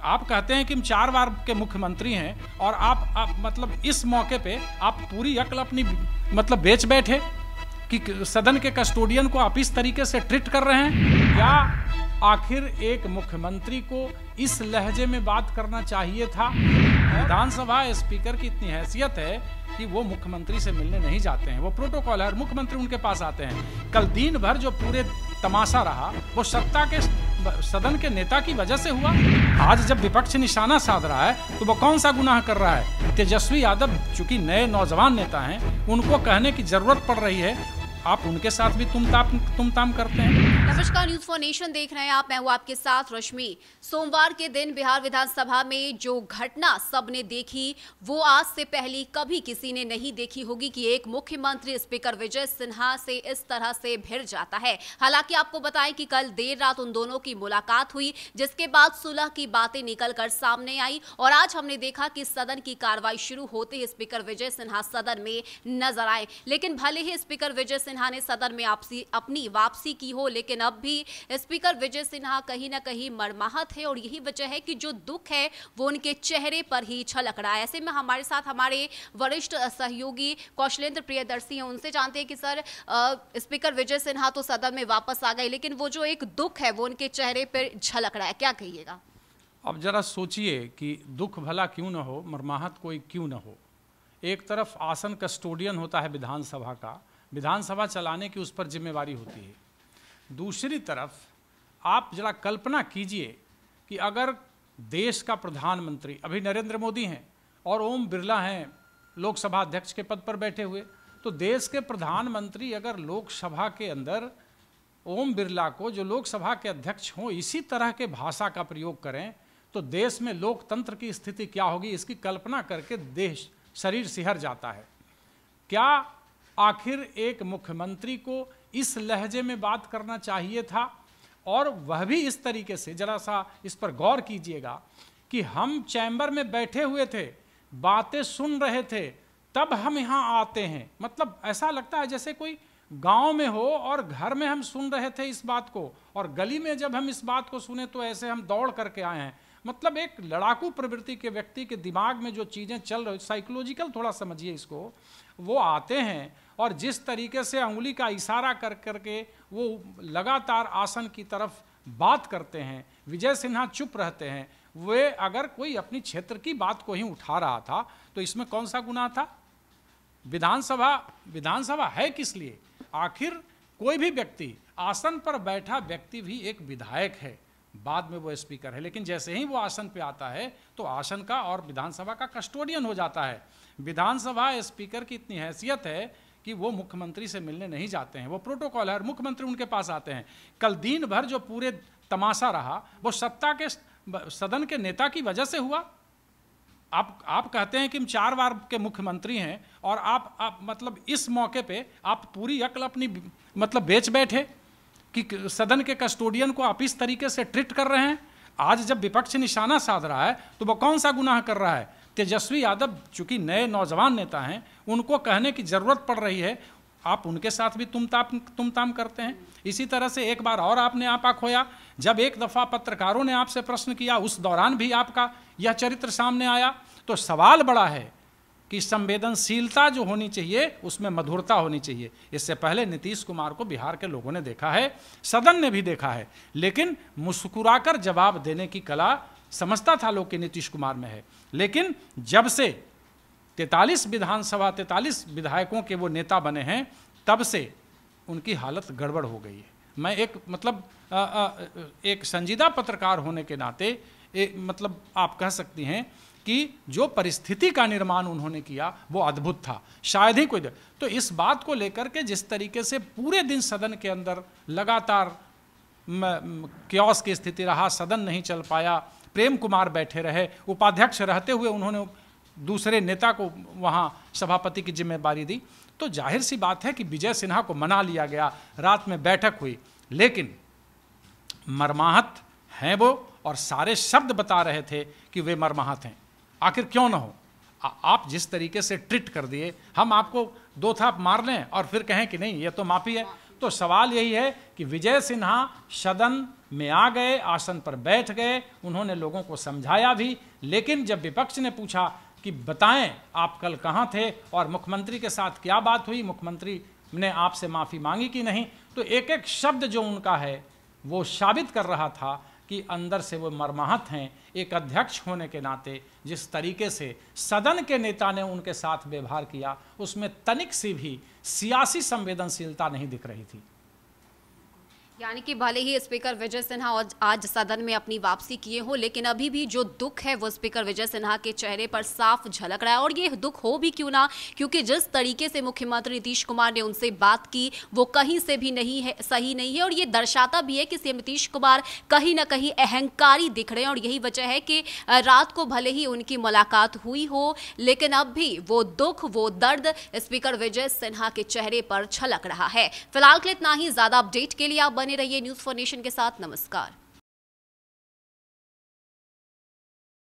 आप कहते हैं कि हम 4 बार के मुख्यमंत्री हैं और आप मतलब इस मौके पे आप पूरी अक्ल अपनी मतलब बेच बैठे कि सदन के कस्टोडियन को आप इस तरीके से ट्रीट कर रहे हैं। या आखिर एक मुख्यमंत्री को इस लहजे में बात करना चाहिए था? विधानसभा स्पीकर की इतनी हैसियत है कि वो मुख्यमंत्री से मिलने नहीं जाते हैं, वो प्रोटोकॉल है, मुख्यमंत्री उनके पास आते हैं। कल दिन भर जो पूरे तमाशा रहा वो सत्ता के सदन के नेता की वजह से हुआ। आज जब विपक्ष निशाना साध रहा है तो वो कौन सा गुनाह कर रहा है? तेजस्वी यादव चूंकि नए नौजवान नेता हैं, उनको कहने की जरूरत पड़ रही है, आप उनके साथ भी तुम ताम करते हैं। नमस्कार, न्यूज फॉर नेशन देख रहे हैं आप, मैं हूं आपके साथ रश्मि। सोमवार के दिन बिहार विधानसभा में जो घटना सबने देखी वो आज से पहले कभी किसी ने नहीं देखी होगी कि एक मुख्यमंत्री स्पीकर विजय सिन्हा से इस तरह से भिड़ जाता है। हालांकि आपको बताएं कि कल देर रात उन दोनों की मुलाकात हुई, जिसके बाद सुलह की बातें निकलकर सामने आई और आज हमने देखा कि सदन की कार्रवाई शुरू होते ही स्पीकर विजय सिन्हा सदन में नजर आए। लेकिन भले ही स्पीकर विजय सिन्हा ने सदन में अपनी वापसी की हो, लेकिन अब भी स्पीकर विजय सिन्हा कहीं ना कहीं मर्माहत है और यही वजह है कि जो दुख है वो उनके चेहरे पर ही छलक रहा है। ऐसे में हमारे साथ हमारे वरिष्ठ सहयोगी कौशलेंद्र प्रियदर्शी हैं, उनसे जानते हैं कि सर स्पीकर विजय सिन्हा तो सदन में वापस आ गए, लेकिन वो जो एक दुख है वो उनके चेहरे पर झलक रहा है, क्या कहिएगा? अब जरा सोचिए कि दुख भला क्यों ना हो, मर्माहत कोई क्यों ना हो। एक तरफ आसन कस्टोडियन होता है विधानसभा का, विधानसभा चलाने की उस पर जिम्मेवारी होती है। दूसरी तरफ आप जरा कल्पना कीजिए कि अगर देश का प्रधानमंत्री अभी नरेंद्र मोदी हैं और ओम बिरला हैं लोकसभा अध्यक्ष के पद पर बैठे हुए, तो देश के प्रधानमंत्री अगर लोकसभा के अंदर ओम बिरला को जो लोकसभा के अध्यक्ष हों इसी तरह के भाषा का प्रयोग करें तो देश में लोकतंत्र की स्थिति क्या होगी, इसकी कल्पना करके देश शरीर सिहर जाता है। क्या आखिर एक मुख्यमंत्री को इस लहजे में बात करना चाहिए था? और वह भी इस तरीके से, जरा सा इस पर गौर कीजिएगा कि हम चैम्बर में बैठे हुए थे, बातें सुन रहे थे, तब हम यहाँ आते हैं। मतलब ऐसा लगता है जैसे कोई गांव में हो और घर में हम सुन रहे थे इस बात को, और गली में जब हम इस बात को सुने तो ऐसे हम दौड़ करके आए हैं। मतलब एक लड़ाकू प्रवृत्ति के व्यक्ति के दिमाग में जो चीज़ें चल रही, साइकोलॉजिकल थोड़ा समझिए इसको, वो आते हैं और जिस तरीके से अंगुली का इशारा कर करके वो लगातार आसन की तरफ बात करते हैं। विजय सिन्हा चुप रहते हैं। वे अगर कोई अपनी क्षेत्र की बात को ही उठा रहा था तो इसमें कौन सा गुनाह था? विधानसभा है किस लिए? आखिर कोई भी व्यक्ति, आसन पर बैठा व्यक्ति भी एक विधायक है, बाद में वो स्पीकर है, लेकिन जैसे ही वो आसन पे आता है तो आसन का और विधानसभा का कस्टोडियन हो जाता है। विधानसभा स्पीकर की इतनी हैसियत है कि वो मुख्यमंत्री से मिलने नहीं जाते हैं, वो प्रोटोकॉल है, मुख्यमंत्री उनके पास आते हैं। कल दिन भर जो पूरे तमाशा रहा वो सत्ता के सदन के नेता की वजह से हुआ। आप कहते हैं कि हम 4 बार के मुख्यमंत्री हैं और आप मतलब इस मौके पे आप पूरी अक्ल अपनी मतलब बेच बैठे कि सदन के कस्टोडियन को आप इस तरीके से ट्रीट कर रहे हैं। आज जब विपक्ष निशाना साध रहा है तो वो कौन सा गुनाह कर रहा है? तेजस्वी यादव चूंकि नए नौजवान नेता हैं, उनको कहने की जरूरत पड़ रही है, आप उनके साथ भी तुम ताम करते हैं। इसी तरह से एक बार और आपने आपा खोया, जब एक दफ़ा पत्रकारों ने आपसे प्रश्न किया उस दौरान भी आपका यह चरित्र सामने आया। तो सवाल बड़ा है कि संवेदनशीलता जो होनी चाहिए उसमें मधुरता होनी चाहिए। इससे पहले नीतीश कुमार को बिहार के लोगों ने देखा है, सदन ने भी देखा है, लेकिन मुस्कुराकर जवाब देने की कला समझता था लोग कि नीतीश कुमार में है। लेकिन जब से 43 विधायकों के वो नेता बने हैं तब से उनकी हालत गड़बड़ हो गई है। मैं एक संजीदा पत्रकार होने के नाते मतलब आप कह सकती हैं कि जो परिस्थिति का निर्माण उन्होंने किया वो अद्भुत था, शायद ही कोई। तो इस बात को लेकर के जिस तरीके से पूरे दिन सदन के अंदर लगातार क्योस की स्थिति रहा, सदन नहीं चल पाया, प्रेम कुमार बैठे रहे, उपाध्यक्ष रहते हुए उन्होंने दूसरे नेता को वहाँ सभापति की जिम्मेदारी दी, तो जाहिर सी बात है कि विजय सिन्हा को मना लिया गया, रात में बैठक हुई। लेकिन मर्माहत हैं वो और सारे शब्द बता रहे थे कि वे मर्माहत हैं। आखिर क्यों ना हो? आप जिस तरीके से ट्रीट कर दिए, हम आपको 2 थाप मार लें और फिर कहें कि नहीं ये तो माफी है। तो सवाल यही है कि विजय सिन्हा सदन में आ गए, आसन पर बैठ गए, उन्होंने लोगों को समझाया भी। लेकिन जब विपक्ष ने पूछा कि बताएं आप कल कहाँ थे और मुख्यमंत्री के साथ क्या बात हुई, मुख्यमंत्री ने आपसे माफ़ी मांगी कि नहीं, तो एक एक शब्द जो उनका है वो साबित कर रहा था कि अंदर से वो मर्माहत हैं। एक अध्यक्ष होने के नाते जिस तरीके से सदन के नेता ने उनके साथ व्यवहार किया, उसमें तनिक सी भी सियासी संवेदनशीलता नहीं दिख रही थी। यानी कि भले ही स्पीकर विजय सिन्हा आज सदन में अपनी वापसी किए हो, लेकिन अभी भी जो दुख है वो स्पीकर विजय सिन्हा के चेहरे पर साफ झलक रहा है। और ये दुख हो भी क्यों ना, क्योंकि जिस तरीके से मुख्यमंत्री नीतीश कुमार ने उनसे बात की वो कहीं से भी नहीं है, सही नहीं है। और ये दर्शाता भी है कि सीएम नीतीश कुमार कहीं ना कहीं अहंकारी दिख रहे हैं। और यही वजह है कि रात को भले ही उनकी मुलाकात हुई हो, लेकिन अब भी वो दुख, वो दर्द स्पीकर विजय सिन्हा के चेहरे पर झलक रहा है। फिलहाल के लिए इतना ही। ज्यादा अपडेट के लिए आप बने रहिए न्यूज़4नेशन के साथ। नमस्कार।